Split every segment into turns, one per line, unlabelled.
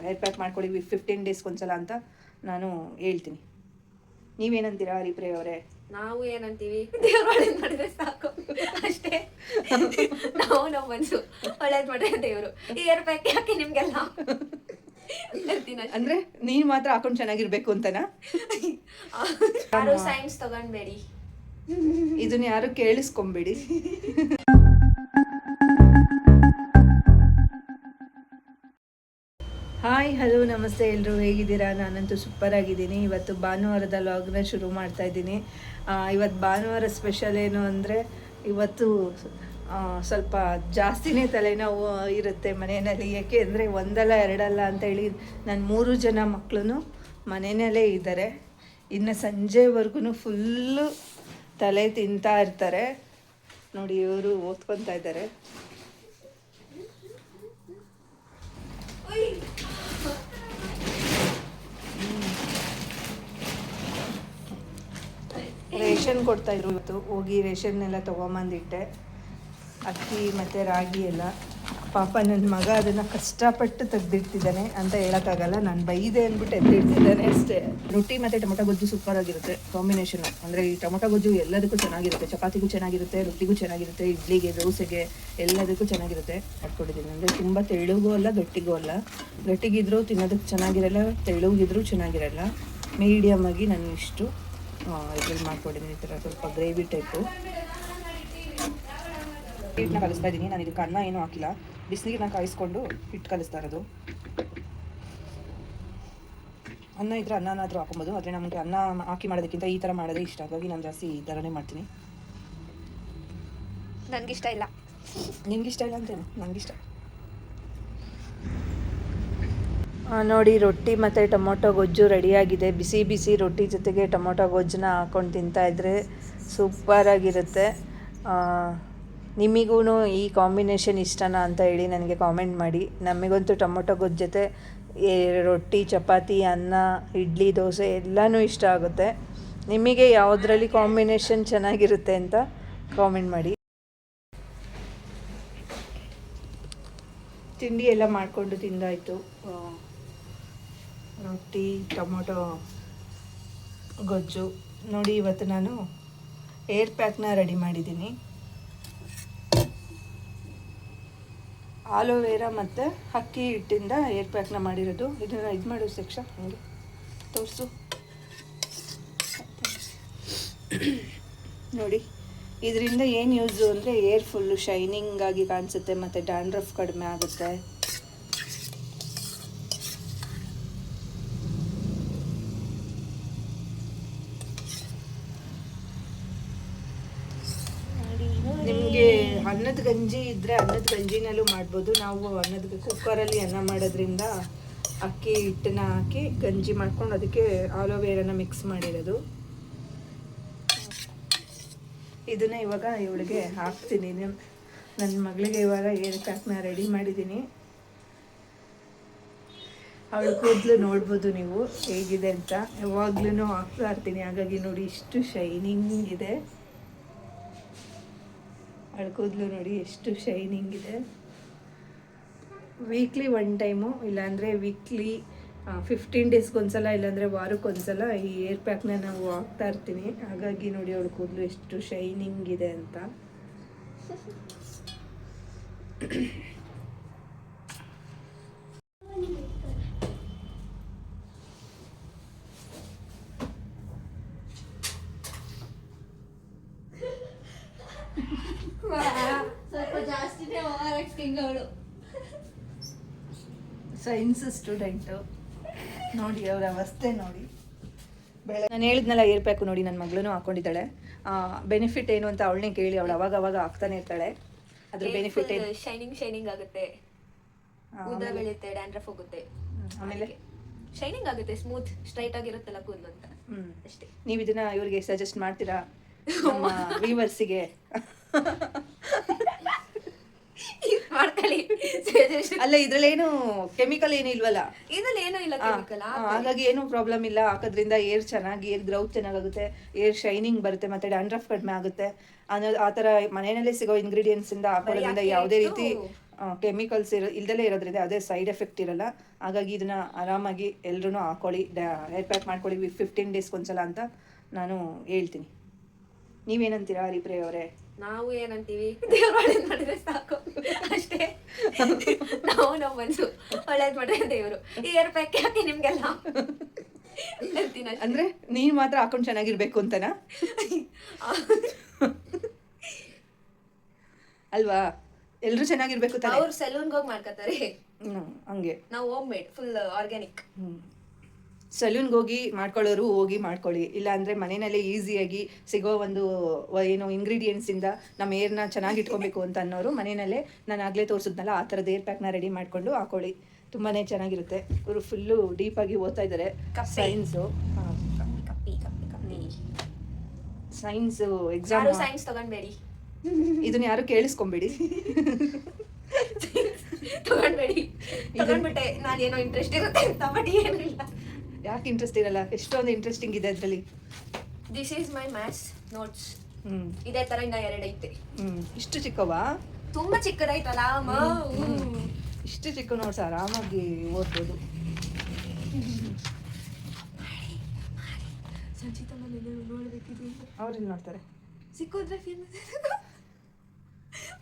Hair pack ಮಾಡ್ಕೊಳ್ಳಿ 15 ಡೇಸ್ಗೆ ಒಂದ್ಸಲ ಅಂತ ನಾನು ಹೇಳ್ತೀನಿ. ನೀವೇನಂತೀರಾ ಹರಿಪ್ರಿಯ ಅವರೇ?
ನಾವು ಏನಂತೀವಿ, ದೇವ್ರು ಒಳ್ಳೇದು ಮಾಡಿದ್ರೆ ಸಾಕು ಅಷ್ಟೇ. ನಾವು ನಮ್ಮ ಮನಸ್ಸು ಒಳ್ಳೇದು ಮಾಡಿದ್ರೆ ದೇವರು. ಈ ಹೇರ್ ಪ್ಯಾಕ್ ಯಾಕೆ ನಿಮ್ಗೆಲ್ಲ
ಅಂದ್ರೆ ನೀನ್ ಮಾತ್ರ ಹಾಕೊಂಡು ಚೆನ್ನಾಗಿರ್ಬೇಕು ಅಂತನಾ?
ಯಾರು ಸೈನ್ಸ್ ತಗೊಂಡ್ಬೇಡಿ,
ಇದನ್ನ ಯಾರು ಕೇಳಿಸ್ಕೊಂಬೇಡಿ. ಹಾಯ್ ಹಲೋ ನಮಸ್ತೆ ಎಲ್ಲರೂ, ಹೇಗಿದ್ದೀರಾ? ನಾನಂತೂ ಸೂಪರ್ ಆಗಿದ್ದೀನಿ. ಇವತ್ತು ಭಾನುವಾರದ ಲಾಗ್ನ ಶುರು ಮಾಡ್ತಾ ಇದ್ದೀನಿ. ಇವತ್ತು ಭಾನುವಾರ ಸ್ಪೆಷಲ್ ಏನು ಅಂದರೆ, ಇವತ್ತು ಸ್ವಲ್ಪ ಜಾಸ್ತಿನೇ ತಲೆನೋವು ಇರುತ್ತೆ ಮನೆಯಲ್ಲಿ. ಏಕೆ ಅಂದರೆ ಒಂದಲ್ಲ ಎರಡಲ್ಲ ಅಂತ ಹೇಳಿ ನನ್ನ 3 ಜನ ಮಕ್ಕಳು ಮನೆಯಲ್ಲೇ ಇದ್ದಾರೆ. ಇನ್ನು ಸಂಜೆವರೆಗೂ ಫುಲ್ಲು ತಲೆ ತಿಂತಾ ಇರ್ತಾರೆ. ನೋಡಿ, ಇವರು ಓದ್ಕೊತಾ ಇದ್ದಾರೆ. ರೇಷನ್ ಕೊಡ್ತಾಯಿದ್ರು. ಇವತ್ತು ಹೋಗಿ ರೇಷನ್ ಎಲ್ಲ ತೊಗೊಂಬಂದಿಟ್ಟೆ, ಅಕ್ಕಿ ಮತ್ತು ರಾಗಿ ಎಲ್ಲ. ಪಾಪ ನನ್ನ ಮಗ ಅದನ್ನು ಕಷ್ಟಪಟ್ಟು ತೆಗ್ದಿಡ್ತಿದ್ದಾನೆ ಅಂತ ಹೇಳೋಕ್ಕಾಗಲ್ಲ. ನಾನು ಬೈದೆ ಅಂದ್ಬಿಟ್ಟು ಎತ್ತಿಡ್ತಿದ್ದಾನೆ ಅಷ್ಟೇ. ರೊಟ್ಟಿ ಮತ್ತು ಟೊಮೊಟೊ ಗೊಜ್ಜು ಸೂಪರ್ ಆಗಿರುತ್ತೆ ಕಾಂಬಿನೇಷನು. ಅಂದರೆ ಈ ಟೊಮೊಟೊ ಗೊಜ್ಜು ಎಲ್ಲದಕ್ಕೂ ಚೆನ್ನಾಗಿರುತ್ತೆ, ಚಪಾತಿಗೂ ಚೆನ್ನಾಗಿರುತ್ತೆ, ರೊಟ್ಟಿಗೂ ಚೆನ್ನಾಗಿರುತ್ತೆ, ಇಡ್ಲಿಗೆ, ದೋಸೆಗೆ ಎಲ್ಲದಕ್ಕೂ ಚೆನ್ನಾಗಿರುತ್ತೆ. ಮಾಡ್ಕೊಂಡಿದ್ದೀನಿ. ಅಂದರೆ ತುಂಬ ತೆಳುಗೂ ಅಲ್ಲ ಗಟ್ಟಿಗೂ ಅಲ್ಲ. ಗಟ್ಟಿಗಿದ್ರೂ ತಿನ್ನೋದಕ್ಕೆ ಚೆನ್ನಾಗಿರಲ್ಲ, ತೆಳುಗಿದ್ರೂ ಚೆನ್ನಾಗಿರಲ್ಲ. ಮೀಡಿಯಮ್ ಆಗಿ ನಾನು ಇಷ್ಟು ಇದ್ರಲ್ಲಿ ಮಾಡ್ಕೊಂಡಿದ್ದೀನಿ. ಈ ಥರ ಸ್ವಲ್ಪ ಗ್ರೇವಿ ಟೈಪು ಹಿಟ್ಟನ್ನ ಕಲಿಸ್ತಾ ಇದ್ದೀನಿ. ನಾನು ಇದಕ್ಕೆ ಅನ್ನ ಏನೂ ಹಾಕಿಲ್ಲ, ಬಿಸಿನೀರನ್ನ ಕಾಯಿಸ್ಕೊಂಡು ಹಿಟ್ಟು ಕಲಿಸ್ತಾ ಇರೋದು. ಅನ್ನ ಇದ್ರೆ ಅನ್ನನಾದರೂ ಹಾಕೊಬೋದು, ಆದರೆ ನಮಗೆ ಅನ್ನ ಹಾಕಿ ಮಾಡೋದಕ್ಕಿಂತ ಈ ಥರ ಮಾಡೋದೇ ಇಷ್ಟ. ಹಾಗಾಗಿ ನಾನು ಜಾಸ್ತಿ ಈ ಥರನೇ ಮಾಡ್ತೀನಿ.
ನನಗಿಷ್ಟ ಇಲ್ಲ.
ನಿಮ್ಗಿಷ್ಟ ಇಲ್ಲ ಅಂತೇನು? ನನಗಿಷ್ಟ. ನೋಡಿ, ರೊಟ್ಟಿ ಮತ್ತು ಟೊಮೊಟೊ ಗೊಜ್ಜು ರೆಡಿಯಾಗಿದೆ. ಬಿಸಿ ಬಿಸಿ ರೊಟ್ಟಿ ಜೊತೆಗೆ ಟೊಮೊಟೊ ಗೊಜ್ಜನ್ನ ಹಾಕ್ಕೊಂಡು ತಿಂತಾಯಿದ್ರೆ ಸೂಪರಾಗಿರುತ್ತೆ. ನಿಮಗೂ ಈ ಕಾಂಬಿನೇಷನ್ ಇಷ್ಟನಾ ಅಂತ ಹೇಳಿ ನನಗೆ ಕಾಮೆಂಟ್ ಮಾಡಿ. ನಮಗಂತೂ ಟೊಮೊಟೊ ಗೊಜ್ಜು ಜೊತೆ ರೊಟ್ಟಿ, ಚಪಾತಿ, ಅನ್ನ, ಇಡ್ಲಿ, ದೋಸೆ ಎಲ್ಲನೂ ಇಷ್ಟ ಆಗುತ್ತೆ. ನಿಮಗೆ ಯಾವುದರಲ್ಲಿ ಕಾಂಬಿನೇಷನ್ ಚೆನ್ನಾಗಿರುತ್ತೆ ಅಂತ ಕಾಮೆಂಟ್ ಮಾಡಿ. ತಿಂಡಿ ಎಲ್ಲ ಮಾಡಿಕೊಂಡು ತಿಂದಾಯಿತು. ರೊಟ್ಟಿ, ಟೊಮೊಟೊ ಗೊಜ್ಜು. ನೋಡಿ, ಇವತ್ತು ನಾನು ಏರ್ ಪ್ಯಾಕ್ನ ರೆಡಿ ಮಾಡಿದ್ದೀನಿ. ಆಲೋವೆರಾ ಮತ್ತು ಅಕ್ಕಿ ಹಿಟ್ಟಿಂದ ಏರ್ ಪ್ಯಾಕ್ನ ಮಾಡಿರೋದು. ಇದನ್ನು ಇದು ಮಾಡು ಸೆಕ್ಷನ್, ಹಂಗೆ ತೋರಿಸು. ನೋಡಿ, ಇದರಿಂದ ಏನು ಯೂಸು ಅಂದರೆ ಏರ್ ಫುಲ್ಲು ಶೈನಿಂಗ್ ಆಗಿ ಕಾಣಿಸುತ್ತೆ ಮತ್ತು ಡ್ಯಾಂಡ್ರಫ್ ಕಡಿಮೆ ಆಗುತ್ತೆ. ನಿಮಗೆ ಅನ್ನದ ಗಂಜಿ ಇದ್ದರೆ ಅನ್ನದ ಗಂಜಿನಲ್ಲೂ ಮಾಡ್ಬೋದು. ನಾವು ಕುಕ್ಕರಲ್ಲಿ ಅನ್ನ ಮಾಡೋದ್ರಿಂದ ಅಕ್ಕಿ ಹಿಟ್ಟನ್ನ ಹಾಕಿ ಗಂಜಿ ಮಾಡ್ಕೊಂಡು ಅದಕ್ಕೆ ಆಲೋವೆರಾನ ಮಿಕ್ಸ್ ಮಾಡಿರೋದು. ಇದನ್ನ ಇವಾಗ ಇವಳಿಗೆ ಹಾಕ್ತೀನಿ. ನನ್ನ ಮಗಳಿಗೆ ಇವಾಗ ಏರ್ ಪ್ಯಾಕ್ನ ರೆಡಿ ಮಾಡಿದ್ದೀನಿ. ಅವಳು ಕೂದಲು ನೋಡ್ಬೋದು ನೀವು ಹೇಗಿದೆ ಅಂತ. ಯಾವಾಗ್ಲೂ ಹಾಕ್ತಾ ಇರ್ತೀನಿ, ಹಾಗಾಗಿ ನೋಡಿ ಇಷ್ಟು ಶೈನಿಂಗ್ ಇದೆ. ಅವಳ ಕೂದಲು ನೋಡಿ ಎಷ್ಟು ಶೈನಿಂಗ್ ಇದೆ. ವೀಕ್ಲಿ 1 ಟೈಮು, ಇಲ್ಲಾಂದರೆ ವೀಕ್ಲಿ 15 ಡೇಸ್ಗೊಂದ್ಸಲ, ಇಲ್ಲಾಂದರೆ ವಾರಕ್ಕೊಂದ್ಸಲ ಈ ಏರ್ ಪ್ಯಾಕ್ನ ನಾವು ಹಾಕ್ತಾ ಇರ್ತೀನಿ. ಹಾಗಾಗಿ ನೋಡಿ ಅವಳ ಕೂದಲು ಎಷ್ಟು ಶೈನಿಂಗ್ ಇದೆ ಅಂತ.
ಸ್ವಲ್ಪ ಜಾಸ್ತಿನೇ ಓವರ್ ಆಕ್ಟಿಂಗ್ ಅವಳು.
ಸೈನ್ಸ್ ಸ್ಟೂಡೆಂಟು ನೋಡಿ, ಅವರ ಅವಸ್ಥೆ ನೋಡಿ. ನಾನು ಹೇಳಿದ್ನಲ್ಲ ಏರ್ ಪ್ಯಾಕು, ನೋಡಿ ನನ್ನ ಮಗಳೂ ಹಾಕ್ಕೊಂಡಿದ್ದಾಳೆ. ಬೆನಿಫಿಟ್ ಏನು ಅಂತ ಅವಳನ್ನೇ ಕೇಳಿ. ಅವಳು ಅವಾಗ ಹಾಕ್ತಾನೆ ಇರ್ತಾಳೆ. ಅದ್ರ ಬೆನಿಫಿಟ್ ಏನು?
ಶೈನಿಂಗ್ ಆಗುತ್ತೆ, ಕೂದಲ ಬೆಳೆಯುತ್ತೆ, ಡ್ಯಾಂಡ್ರಫ್ ಹೋಗುತ್ತೆ, ಆಮೇಲೆ ಶೈನಿಂಗ್ ಆಗುತ್ತೆ, ಸ್ಮೂತ್ ಸ್ಟ್ರೈಟ್ ಆಗಿರುತ್ತಲ್ಲ ಕೂದಲು ಅಂತ ಅಷ್ಟೇ.
ನೀವು ಇದನ್ನ ಇವ್ರಿಗೆ ಸಜೆಸ್ಟ್ ಮಾಡ್ತೀರಾ ನಮ್ಮ ವ್ಯೂವರ್ಸಿಗೆ?
ಮಾಡ್ಕೊಳ್ಳಿ.
ಅಲ್ಲ, ಇದ್ರಲ್ಲೇನು ಕೆಮಿಕಲ್ ಏನು ಇಲ್ವಲ್ಲ?
ಇದ್ರಲ್ಲಿ ಏನೂ ಇಲ್ಲ ಕೆಮಿಕಲ್,
ಹಾಗಾಗಿ ಏನು ಪ್ರಾಬ್ಲಮ್ ಇಲ್ಲ. ಹಾಕೋದ್ರಿಂದ ಏರ್ ಚೆನ್ನಾಗಿ, ಏರ್ ಗ್ರೌತ್ ಚೆನ್ನಾಗುತ್ತೆ, ಏರ್ ಶೈನಿಂಗ್ ಬರುತ್ತೆ, ಮತ್ತೆ ಡ್ಯಾಂಡ್ರಫ್ ಕಡಿಮೆ ಆಗುತ್ತೆ ಅನ್ನೋದು. ಆ ಥರ ಮನೆಯಲ್ಲೇ ಸಿಗೋ ಇಂಗ್ರೀಡಿಯೆಂಟ್ಸ್ ಇಂದ ಹಾಕೋದ್ರಿಂದ ಯಾವುದೇ ರೀತಿ ಕೆಮಿಕಲ್ಸ್ ಇಲ್ದಲೇ ಇರೋದ್ರಿಂದ ಅದೇ ಸೈಡ್ ಎಫೆಕ್ಟ್ ಇರಲ್ಲ. ಹಾಗಾಗಿ ಇದನ್ನು ಆರಾಮಾಗಿ ಎಲ್ಲರೂ ಹಾಕೊಳ್ಳಿ, ಹೇರ್ ಪ್ಯಾಕ್ ಮಾಡ್ಕೊಳ್ಳಿ 15 ಡೇಸ್ಗೆ ಒಂದ್ಸಲ ಅಂತ ನಾನು ಹೇಳ್ತೀನಿ. ನೀವೇನಂತೀರಾ ಹರಿಪ್ರಿಯ ಅವರೇ?
ನಾವು ಏನಂತೀವಿ, ದೇವ್ರು ಒಳ್ಳೇದು ಮಾಡಿದ್ರೆ ಸಾಕು ಅಷ್ಟೇ. ನಾವು ನಮ್ಮ ಮನಸ್ಸು ಒಳ್ಳೇದು ಮಾಡಿದ್ರೆ ದೇವರು. ಈ ಹೇರ್ ಪ್ಯಾಕ್ ಯಾಕೆ ನಿಮ್ಗೆಲ್ಲ
ಅಂದ್ರೆ ನೀನ್ ಮಾತ್ರ ಹಾಕೊಂಡು ಚೆನ್ನಾಗಿರ್ಬೇಕು ಅಂತನಾ? ಅಲ್ವಾ, ಎಲ್ರು ಚೆನ್ನಾಗಿರ್ಬೇಕು ತಾನೆ.
ಅವ್ರು ಸಲೂನ್ಗೆ ಹೋಗಿ ಮಾಡ್ಕೊತಾರೆ,
ಹಂಗೆ
ನಾವು ಹೋಮ್ ಮೇಡ್ ಫುಲ್ ಆರ್ಗ್ಯಾನಿಕ್.
ಸಲೂನ್ಗೆ ಹೋಗಿ ಮಾಡ್ಕೊಳ್ಳೋರು ಹೋಗಿ ಮಾಡ್ಕೊಳ್ಳಿ, ಇಲ್ಲ ಅಂದರೆ ಮನೆಯಲ್ಲೇ ಈಸಿಯಾಗಿ ಸಿಗೋ ಒಂದು ಏನು ಇಂಗ್ರೀಡಿಯೆಂಟ್ಸಿಂದ ನಮ್ಮ ಏರ್ನ ಚೆನ್ನಾಗಿ ಇಟ್ಕೊಬೇಕು ಅಂತ ಅನ್ನೋರು ಮನೆಯಲ್ಲೇ ನಾನು ಆಗಲೇ ತೋರಿಸಿದ್ನಲ್ಲ ಆ ಥರದ ಏರ್ ಪ್ಯಾಕ್ನ ರೆಡಿ ಮಾಡಿಕೊಂಡು ಹಾಕೊಳ್ಳಿ. ತುಂಬಾ ಚೆನ್ನಾಗಿರುತ್ತೆ. ಇವರು ಫುಲ್ಲು ಡೀಪಾಗಿ ಓದ್ತಾ ಇದ್ದಾರೆ ಸೈನ್ಸು. Science exam.
ಸೈನ್ಸ್ ತಗೊಂಡ್ಬೇಡಿ,
ಇದನ್ನ ಯಾರು ಕೇಳಿಸ್ಕೊಂಬೇಡಿ,
ತಗೊಂಡ್ಬಿಟ್ಟೆ ನಾನೇನೋ ಇಂಟ್ರೆಸ್ಟ್ ಇರುತ್ತೆ ಅಂತ, ಬಟ್ ಏನೂ ಇಲ್ಲ.
ಯಾಕೆ ಇಂಟ್ರೆಸ್ಟ್ ಇರಲ್ಲ? ಎಷ್ಟೊಂದು ಇಂಟ್ರೆಸ್ಟಿಂಗ್ ಇದೆ ಅದರಲ್ಲಿ.
This is my maths notes. ಇದೇ ತರ ಇನ್ನ 2 ಐತೆ.
ಇಷ್ಟು ಚಿಕ್ಕವಾ?
ತುಂಬಾ ಚಿಕ್ಕದೈತಲ್ಲ ಅಮ್ಮ.
ಇಷ್ಟು ಚಿಕ್ಕ ನೋಟ್ಸ್ ಆರಾಮಾಗಿ ಓದ್ಬೋದು.
ಸಂಚಿತ ಮನೇಲಿ ನೋಡ್ಬೇಕಿದೆ.
ಅವ್ರೇನು ನೋಡ್ತಾರೆ?
ಸಿಕ್ಕೋದ್ರೆ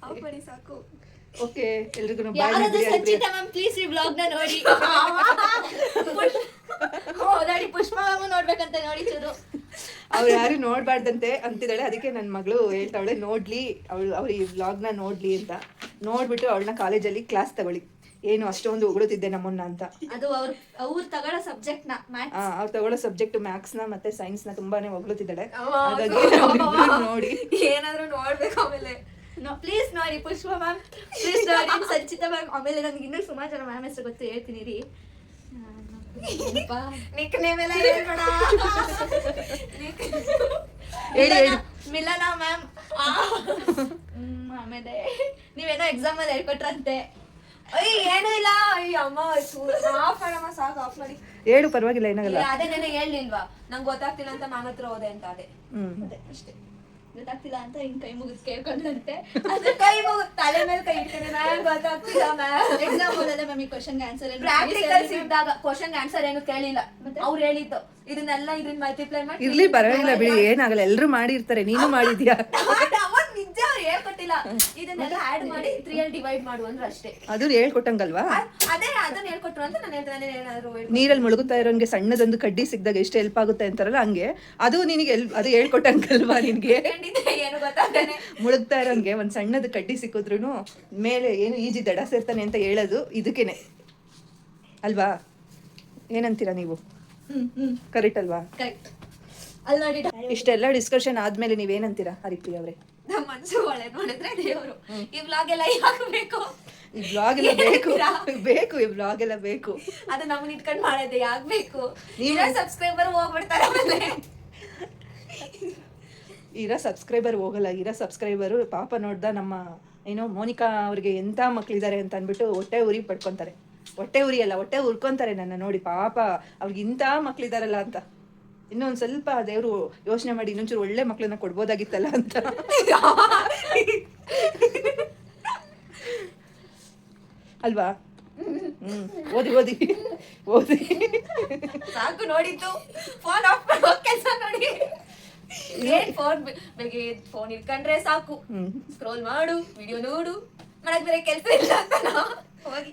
ಆಫ್ ಮಾಡಿ ಸಾಕು.
ಓಕೆ, ಎಲ್ರಿಗೂ
ಸಂಚಿತಾ ಮ್ಯಾಮ್ ಪ್ಲೀಸ್ ಈ ವ್ಲಾಗ್ ನ ನೋಡಿ. ನೋಡಿ ಪುಷ್ಪ ಮ್ಯಾಮ್ ನೋಡ್ಬೇಕಂತ ನೋಡಿ ಚೂರು.
ಅವ್ರು ಯಾರು ನೋಡ್ಬಾರ್ದಂತೆ ಅಂತಿದ್ದಾಳೆ, ಅದಕ್ಕೆ ನನ್ನ ಮಗಳು ಹೇಳ್ತಾವಳೆ ನೋಡ್ಲಿ, ಅವ್ರು ಈ ವ್ಲಾಗ್ನ ನೋಡ್ಲಿ ಅಂತ. ನೋಡ್ಬಿಟ್ಟು ಅವಳನ್ನ ಕಾಲೇಜಲ್ಲಿ ಕ್ಲಾಸ್ ತಗೊಳ್ಳಿ, ಏನು ಅಷ್ಟೊಂದು ಹೊಗಳುತ್ತಿದ್ದೆ ನಮ್ಮನ್ನ ಅಂತ.
ಅದು ಅವ್ರು ತಗೊಳ್ಳೋ ಸಬ್ಜೆಕ್ಟ್ ನ
ಅವ್ರು ತಗೊಳ್ಳೋ ಸಬ್ಜೆಕ್ಟ್ ಮ್ಯಾಥ್ಸ್ ನ ಮತ್ತೆ ಸೈನ್ಸ್ ನ ತುಂಬಾನೇ ಹೊಗಳುತ್ತಿದ್ದಾಳೆ. ಹಾಗಾಗಿ ನೋಡಿ
ಏನಾದ್ರು ನೋಡ್ಬೇಕು. ಆಮೇಲೆ ಪ್ಲೀಸ್ ನೋಡಿ ಪುಷ್ಪ ಮ್ಯಾಮ್, ಪ್ಲೀಸ್ ನೋಡಿ ಸಂಚಿತಾ ಮ್ಯಾಮ್. ಆಮೇಲೆ ನನಗೆ ಇನ್ನೂ ಸುಮಾರು ಜನ ಮ್ಯಾಮ್ ಹೆಸರು ಗೊತ್ತು, ಹೇಳ್ತೀನಿ ರೀ. ನಿಕ್ ನೇಮ್ ಎಲ್ಲ ಹೇಳ್ಬೇಡ. ಮಿಲನಾ ಮ್ಯಾಮ್. ಆಮೇಲೆ ನೀವೇನೋ ಎಕ್ಸಾಮ್ ಅಲ್ಲಿ ಹೇಳ್ಕೊಟ್ರಂತೆ. ಏನೂ ಇಲ್ಲ. ಅಮ್ಮ ಆಫ್ ಮಾಡಮ್ಮ ಸಾಕು, ಆಫ್ ಮಾಡಿ
ಹೇಳು, ಪರವಾಗಿಲ್ಲ, ಏನಾಗಲ್ಲ.
ಅದೇ ನೆನೆ ಹೇಳಿಲ್ವಾ ನಂಗೆ ಗೊತ್ತಾಗ್ತಿಲ್ಲ ಅಂತ ಮ್ಯಾಮ್ ಹತ್ರ ಹೋದೆ ಅಂತ. ಅದೇ ಅಷ್ಟೇ, ಗೊತ್ತಾಗ್ತಿಲ್ಲ ಅಂತ ಹಿಂಗ್ ಕೈ ಮುಗಿದ್ ಕೇಳ್ಕೊಂಡಂತೆ. ಅದ್ರ ಕೈ ಮುಗಿದ್ ತಲೆ ಮೇಲೆ ಕೈ ಇಟ್ಕೊಂಡೆ, ಮ್ಯಾಮ್ ಗೊತ್ತಾಗ್ತಿಲ್ಲ ಮ್ಯಾಮ್. ಎಕ್ಸಾಮ್ ಓದಲ್ಲ ಮ್ಯಾಮ್, ಈ ಕ್ವಶನ್ ಆನ್ಸರ್ ಪ್ರಾಕ್ಟಿಕಲ್ಸ್ ಇದ್ದಾಗ ಕ್ವಶನ್ ಆನ್ಸರ್ ಏನು ಕೇಳಿಲ್ಲ, ಅವ್ರು ಹೇಳಿದ್ದು ಇದನ್ನೆಲ್ಲ ಇದನ್ನ ಮಲ್ಟಿಪ್ಲೈ ಮಾಡಿ.
ಇರ್ಲಿ ಪರವಾಗಿಲ್ಲ ಬಿಡಿ, ಏನಾಗಲ್ಲ, ಎಲ್ರು ಮಾಡಿರ್ತಾರೆ, ನೀನು ಮಾಡಿದ್ಯಾ.
ನಿಜ ಹೇಳ್ಕೊಟ್ಟಿಲ್ಲ, ಇದನ್ನೆಲ್ಲ ಆಡ್ ಮಾಡಿ 3 ಅಲ್ಲಿ ಡಿವೈಡ್ ಮಾಡು ಅಂದ್ರೆ ಅಷ್ಟೇ.
ಅದು ಹೇಳ್ಕೊಟ್ಟಂಗಲ್ವಾ?
ಅದೇ ಅದನ್ನ ಹೇಳ್ಕೊಟ್ರು ಅಂತ ನಾನು ಹೇಳ್ತಾನೆ. ಏನಾದ್ರು
ನೀರಲ್ಲಿ ಮುಳುಗುತ್ತಾ ಇರೋನ್ಗೆ ಸಣ್ಣದೊಂದು ಕಡ್ಡಿ ಸಿಕ್ಕಿದಾಗ ಎಷ್ಟು ಹೆಲ್ಪ್ ಆಗುತ್ತೆ ಅಂತಾರಲ್ಲ, ಹಂಗೆ ಅದು ನಿನಗೆ ಅದು ಹೇಳ್ಕೊಟ್ಟಂಗಲ್ವಾ ನಿನ್ಗೆ?
ಏನು ಗೊತ್ತಾಗ್ತಾನೆ,
ಮುಳುಗ್ತಾ ಇರೋನ್ಗೆ ಒಂದ್ ಸಣ್ಣದ ಕಡ್ಡಿ ಸಿಕ್ಕಿದ್ರು ಮೇಲೆ ಏನು ಈಜಿ ದಡ ಸೇರ್ತಾನೆ ಅಂತ ಹೇಳೋದು ಇದಕ್ಕೇನೆ ಅಲ್ವಾ? ಏನಂತೀರಾ ನೀವು? ಕರೆಕ್ಟ್ ಅಲ್ವಾ?
ಕರೆಕ್ಟ್ ಅಲ್ಲಿ ನೋಡಿ.
ಇಷ್ಟೆಲ್ಲ ಡಿಸ್ಕಷನ್ ಆದ್ಮೇಲೆ ನೀವೇನಂತೀರಾ ಹರಿಪ್ರಿಯ ಅವರೇ?
ನಮ್ಮ ಮನಸ್ಸು ಒಳ್ಳೆ ಮಾಡಿದ್ರೆ ದೇವರು. ಈ ವ್ಲಾಗ್ ಎಲ್ಲ ಯಾಕಬೇಕು?
ಈ ವ್ಲಾಗ್ ಎಲ್ಲ ಬೇಕು, ಈ ವ್ಲಾಗ್ ಎಲ್ಲ ಬೇಕು.
ಅದು ನಮ್ಮನ್ನ ಇಟ್ಕೊಂಡು ಮಾಡೋದೇ ಯಾಕಬೇಕು? ಸಬ್ಸ್ಕ್ರೈಬರ್ ಹೋಗ್ಬಿಡ್ತಾರೆ. ಆಮೇಲೆ
ಇರೋ ಸಬ್ಸ್ಕ್ರೈಬರ್ ಹೋಗಲ್ಲ, ಇರೋ ಸಬ್ಸ್ಕ್ರೈಬರು ಪಾಪ ನೋಡ್ದ ನಮ್ಮ ಏನೋ ಮೋನಿಕಾ ಅವ್ರಿಗೆ ಎಂಥ ಮಕ್ಳಿದ್ದಾರೆ ಅಂತ ಅಂದ್ಬಿಟ್ಟು ಹೊಟ್ಟೆ ಉರಿ ಪಡ್ಕೊತಾರೆ. ಹೊಟ್ಟೆ ಉರಿ ಅಲ್ಲ, ಹೊಟ್ಟೆ ಉರ್ಕೊಂತಾರೆ ನನ್ನ ನೋಡಿ. ಪಾಪ ಅವ್ರಿಗೆ ಇಂಥ ಮಕ್ಳಿದಾರಲ್ಲ ಅಂತ. ಇನ್ನೊಂದು ಸ್ವಲ್ಪ ದೇವರು ಯೋಚನೆ ಮಾಡಿ ಇನ್ನೊಂಚೂರು ಒಳ್ಳೆ ಮಕ್ಳನ್ನ ಕೊಡ್ಬೋದಾಗಿತ್ತಲ್ಲ ಅಂತ. ಅಲ್ವಾ? ಓದಿ ಓದಿ ಓದಿ
ಸಾಕು. ನೋಡಿದ್ದು ಫೋನ್ ಆಫ್ ಮಾಡೋ ಕೆಲಸ ನೋಡಿ. ಬೆಳಿಗ್ಗೆ ಫೋನ್ ಇಟ್ಕೊಂಡ್ರೆ ಸಾಕು, ಸ್ಕ್ರೋಲ್ ಮಾಡು, ವಿಡಿಯೋ ನೋಡು, ಮಾಡಕ್ ಬೇರೆ ಕೆಲಸ ಇಲ್ಲ ಅಂತ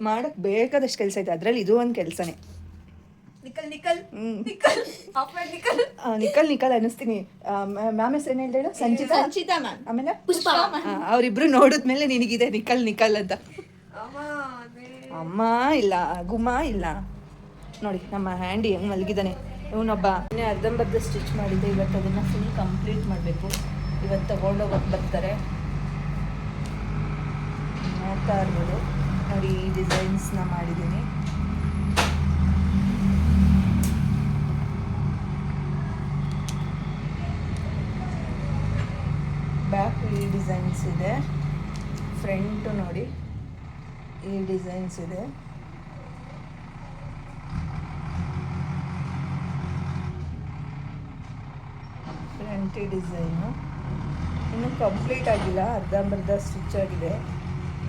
ಮಾಡಕ್ ಬೇಕಾದಷ್ಟು ಕೆಲಸ ಇದೆ, ಅದ್ರಲ್ಲಿ ಇದು ಒಂದು ಕೆಲಸನೇ. ನಿಖಲ್ ಅನ್ನಿಸ್ತೀನಿ. ಮ್ಯಾಮ್ ಹೆಸರು ಏನು ಹೇಳಿದ?
ಸಂಚಿತಾ ಮ್ಯಾಮ್.
ಆಮೇಲೆ ಪುಷ್ಪ. ಅವ್ರಿಬ್ರು ನೋಡಿದ್ಮೇಲೆ ನಿನಗಿದೆ ನಿಖಲ್ ಅಂತ. ಅಮ್ಮ ಇಲ್ಲ, ಗುಮ್ಮ ಇಲ್ಲ. ನೋಡಿ ನಮ್ಮ ಹ್ಯಾಂಡಿ ಹೆಂಗ್ ಮಲಗಿದ್ದಾನೆ. ಇವನೊಬ್ಬ ಅರ್ಧಂಬರ್ಧ ಸ್ಟಿಚ್ ಮಾಡಿದ್ದೆ, ಇವತ್ತು ಅದನ್ನು ಫುಲ್ ಕಂಪ್ಲೀಟ್ ಮಾಡಬೇಕು. ಇವತ್ತು ತಗೊಂಡೋಗೋಕೆ ಬರ್ತಾರೆ, ನೋಡ್ತಾ ಇರ್ಬೋದು. ನೋಡಿ ಈ ಡಿಸೈನ್ಸ್ನ ಮಾಡಿದ್ದೀನಿ. ಬ್ಯಾಕ್ ಈ ಡಿಸೈನ್ಸ್ ಇದೆ, ಫ್ರಂಟು ನೋಡಿ ಈ ಡಿಸೈನ್ಸ್ ಇದೆ. ಫ್ರಂಟ್ ಡಿಸೈನು ಇನ್ನೂ ಕಂಪ್ಲೀಟ್ ಆಗಿಲ್ಲ, ಅರ್ಧಂಬರ್ಧ ಸ್ಟಿಚ್ ಆಗಿದೆ.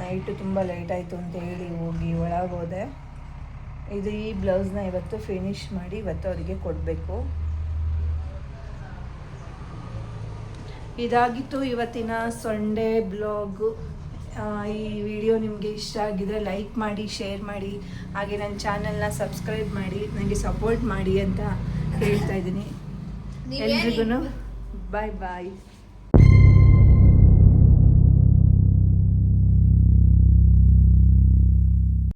ನೈಟು ತುಂಬ ಲೇಟ್ ಆಯಿತು ಅಂತ ಹೇಳಿ ಹೋಗಿ ಒಳಗೆ ಹೋದೆ. ಇದು ಈ ಬ್ಲೌಸ್ನ ಇವತ್ತು ಫಿನಿಶ್ ಮಾಡಿ ಇವತ್ತು ಅವರಿಗೆ ಕೊಡಬೇಕು. ಇದಾಗಿತ್ತು ಇವತ್ತಿನ ಸಂಡೇ ಬ್ಲಾಗು. ಈ ವಿಡಿಯೋ ನಿಮಗೆ ಇಷ್ಟ ಆಗಿದ್ರೆ ಲೈಕ್ ಮಾಡಿ, ಶೇರ್ ಮಾಡಿ, ಹಾಗೆ ನನ್ನ ಚಾನಲ್ನ ಸಬ್ಸ್ಕ್ರೈಬ್ ಮಾಡಿ, ನನಗೆ ಸಪೋರ್ಟ್ ಮಾಡಿ ಅಂತ ಹೇಳ್ತಾ ಇದ್ದೀನಿ. ಎಲ್ರಿಗೂ ಬಾಯ್ ಬಾಯ್.